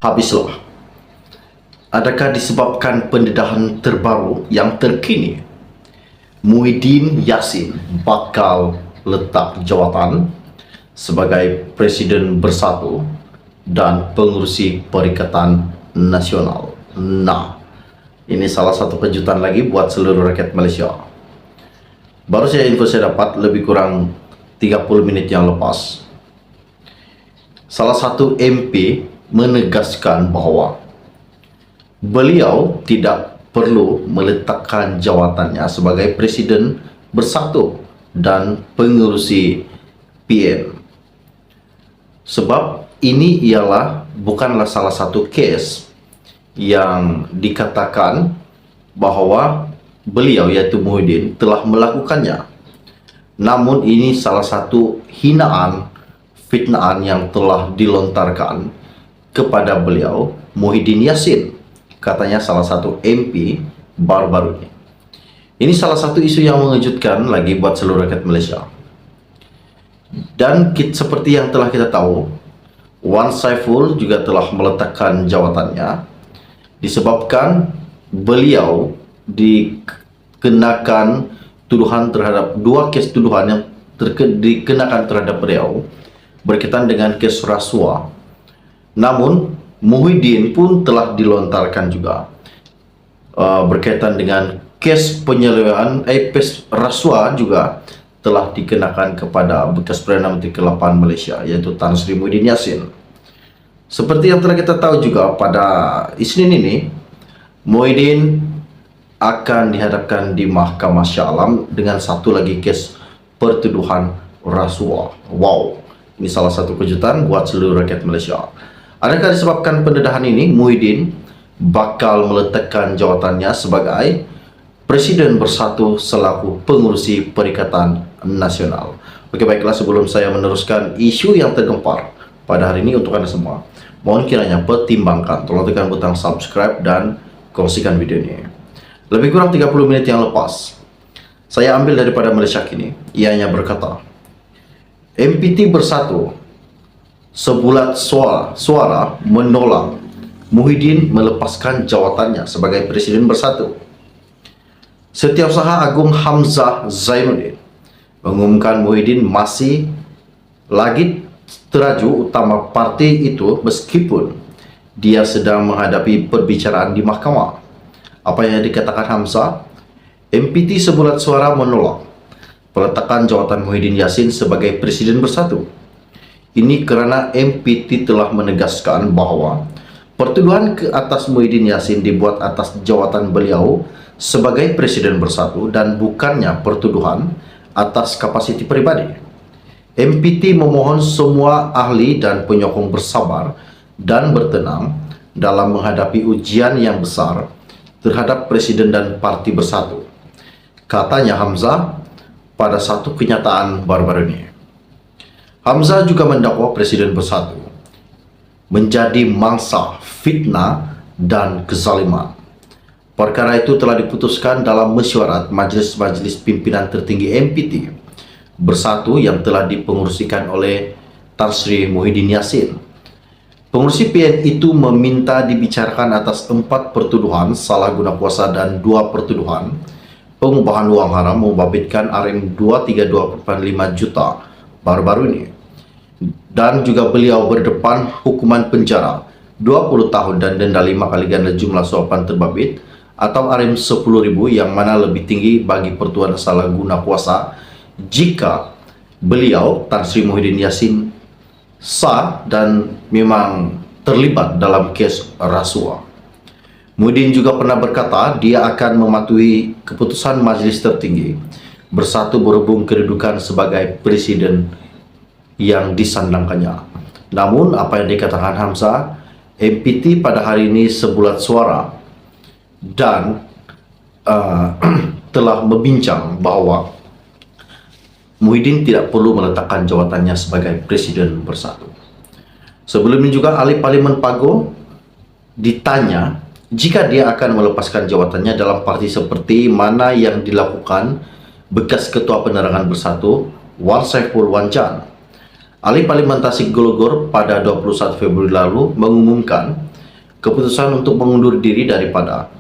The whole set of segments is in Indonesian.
Habislah. Adakah disebabkan pendedahan terbaru yang terkini, Muhyiddin Yassin bakal letak jawatan sebagai Presiden Bersatu dan Pengurusi Perikatan Nasional. Nah, ini salah satu kejutan lagi buat seluruh rakyat Malaysia. Baru saja info saya dapat lebih kurang 30 menit yang lepas. Salah satu MP menegaskan bahwa beliau tidak perlu meletakkan jawatannya sebagai Presiden Bersatu dan Pengurusi PM. Sebab ini bukanlah salah satu kes yang dikatakan bahwa beliau yaitu Muhyiddin telah melakukannya. Namun ini salah satu hinaan, fitnaan yang telah dilontarkan kepada beliau Muhyiddin Yassin, katanya salah satu MP baru-baru ini. Ini salah satu isu yang mengejutkan lagi buat seluruh rakyat Malaysia. Dan seperti yang telah kita tahu, Wan Saiful juga telah meletakkan jawatannya disebabkan beliau dikenakan tuduhan terhadap dua kes tuduhan yang dikenakan terhadap beliau berkaitan dengan kes rasuah. Namun Muhyiddin pun telah dilontarkan juga berkaitan dengan kes penyelewengan kes rasuah juga telah dikenakan kepada bekas Perdana Menteri ke-8 Malaysia yaitu Tan Sri Muhyiddin Yassin. Seperti yang telah kita tahu juga, pada Isnin ini Muhyiddin akan dihadapkan di Mahkamah Shah Alam dengan satu lagi kes pertuduhan rasuah. Wow, ini salah satu kejutan buat seluruh rakyat Malaysia. Adakah disebabkan pendedahan ini Muhyiddin bakal meletakkan jawatannya sebagai Presiden Bersatu selaku Pengurusi Perikatan Nasional? Oke, baiklah, sebelum saya meneruskan isu yang tergempar pada hari ini untuk Anda semua, mohon kiranya pertimbangkan, tolong tekan butang subscribe dan kongsikan video ini. Lebih kurang 30 menit yang lepas, saya ambil daripada Malaysia Kini. Ianya berkata, MPT Bersatu sebulat suara menolak Muhyiddin melepaskan jawatannya sebagai Presiden Bersatu. Setiausaha Agung Hamzah Zainuddin mengumumkan Muhyiddin masih lagi teraju utama parti itu meskipun dia sedang menghadapi perbicaraan di mahkamah. Apa yang dikatakan Hamzah? MPT sebulat suara menolak peletakan jawatan Muhyiddin Yassin sebagai Presiden Bersatu. Ini kerana MPT telah menegaskan bahwa pertuduhan ke atas Muhyiddin Yassin dibuat atas jawatan beliau sebagai Presiden Bersatu dan bukannya pertuduhan atas kapasiti pribadi. MPT memohon semua ahli dan penyokong bersabar dan bertenang dalam menghadapi ujian yang besar terhadap Presiden dan Parti Bersatu, katanya Hamzah pada satu kenyataan baru-baru ini. Hamzah juga mendakwa Presiden Bersatu menjadi mangsa fitnah dan kezaliman. Perkara itu telah diputuskan dalam mesyuarat Majlis Pimpinan Tertinggi MPT Bersatu yang telah dipengurusikan oleh Tan Sri Muhyiddin Yassin. Pengurusi PN itu meminta dibicarakan atas 4 pertuduhan salah guna kuasa dan 2 pertuduhan pengubahan wang haram membabitkan RM232.5 juta baru-baru ini. Dan juga beliau berdepan hukuman penjara 20 tahun dan denda 5 kali ganda jumlah suapan terbabit atau RM10.000 yang mana lebih tinggi bagi pertuduhan salah guna kuasa jika beliau Tan Sri Muhyiddin Yassin sah dan memang terlibat dalam kes rasuah. Muhyiddin juga pernah berkata dia akan mematuhi keputusan Majlis Tertinggi Bersatu berhubung kedudukan sebagai Presiden yang disandangkannya. Namun apa yang dikatakan Hamzah, MPT pada hari ini sebulat suara dan telah membincang bahwa Muhyiddin tidak perlu meletakkan jawatannya sebagai Presiden Bersatu. Sebelumnya juga ahli Parlimen Pago ditanya jika dia akan melepaskan jawatannya dalam parti seperti mana yang dilakukan bekas Ketua Penerangan Bersatu Wan Saiful Wanjan. Ahli Parlimen Tasik Glogor pada 21 Februari lalu mengumumkan keputusan untuk mengundur diri daripada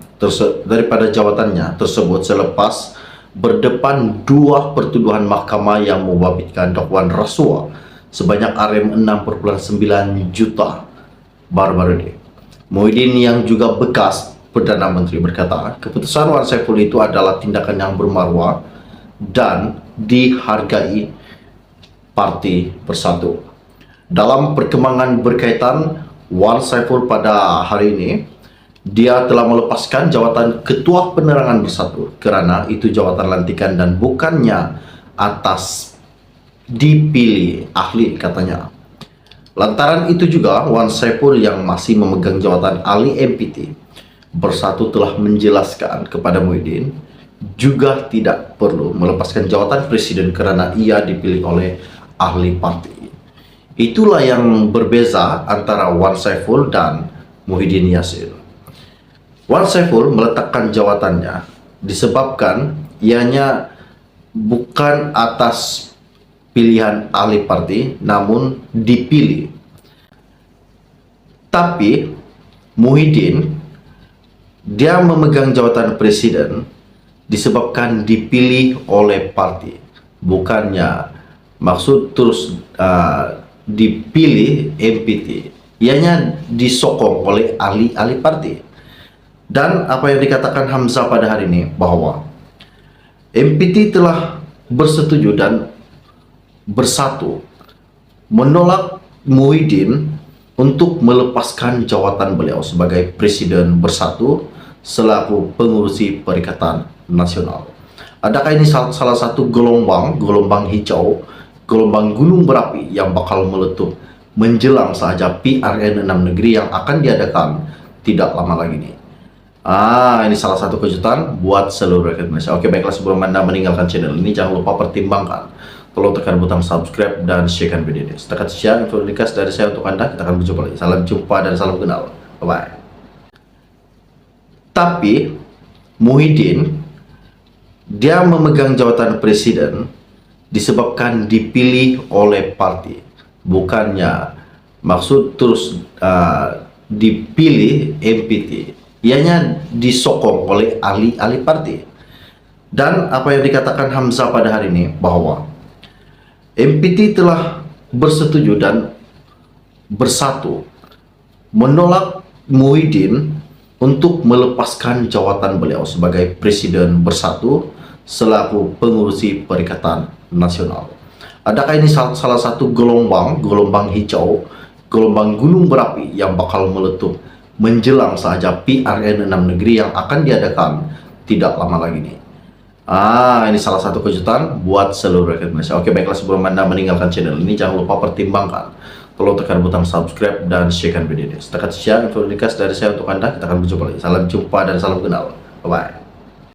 jabatannya tersebut selepas berdepan dua pertuduhan mahkamah yang membabitkan dakwaan rasuah sebanyak Rm6,9 juta baru-baru ini. Muhyiddin yang juga bekas Perdana Menteri berkata, keputusan Wan Saiful itu adalah tindakan yang bermarwah dan dihargai Parti Bersatu. Dalam perkembangan berkaitan Wan Saiful pada hari ini, dia telah melepaskan jawatan Ketua Penerangan Bersatu kerana itu jawatan lantikan dan bukannya atas dipilih ahli, katanya. Lantaran itu juga Wan Saiful yang masih memegang jawatan ahli MPT Bersatu telah menjelaskan kepada Muhyiddin juga tidak perlu melepaskan jawatan presiden kerana ia dipilih oleh ahli parti. Itulah yang berbeza antara Wan Saiful dan Muhyiddin Yassin. Wan Saiful meletakkan jawatannya disebabkan ianya bukan atas pilihan ahli parti namun dipilih. Tapi Muhyiddin dia memegang jawatan presiden disebabkan dipilih oleh parti, bukannya maksud terus dipilih MPT. Ianya disokong oleh ahli-ahli parti. Dan apa yang dikatakan Hamzah pada hari ini bahwa MPT telah bersetuju dan bersatu menolak Muhyiddin untuk melepaskan jawatan beliau sebagai Presiden Bersatu selaku pengurusi Perikatan Nasional. Adakah ini salah satu gelombang hijau, gelombang gunung berapi yang bakal meletup menjelang saja PRN 6 negeri yang akan diadakan tidak lama lagi ini? Ini salah satu kejutan buat seluruh rakyat Indonesia. Oke, baiklah, sebelum Anda meninggalkan channel ini, jangan lupa pertimbangkan. Tolong tekan butang subscribe dan share video ini. Setakat sekian info ringkas dari saya untuk Anda. Kita akan berjumpa lagi. Salam jumpa dan salam kenal. Bye-bye. Tapi Muhyiddin dia memegang jawatan presiden disebabkan dipilih oleh parti, bukannya maksud terus dipilih MPT. Ianya disokong oleh ahli-ahli parti. Dan apa yang dikatakan Hamzah pada hari ini bahwa MPT telah bersetuju dan bersatu menolak Muhyiddin untuk melepaskan jawatan beliau sebagai Presiden Bersatu selaku pengurusi Perikatan Nasional. Adakah ini salah satu gelombang hijau, gelombang gunung berapi yang bakal meletup menjelang saja PRN 6 negeri yang akan diadakan tidak lama lagi ini? Ini salah satu kejutan buat seluruh rakyat Indonesia. Oke, baiklah, sebelum Anda meninggalkan channel ini, jangan lupa pertimbangkan. Tolong tekan butang subscribe dan share video ini. Setakat sekian info ringkas dari saya untuk Anda. Kita akan berjumpa lagi. Salam jumpa dan salam kenal. Bye-bye.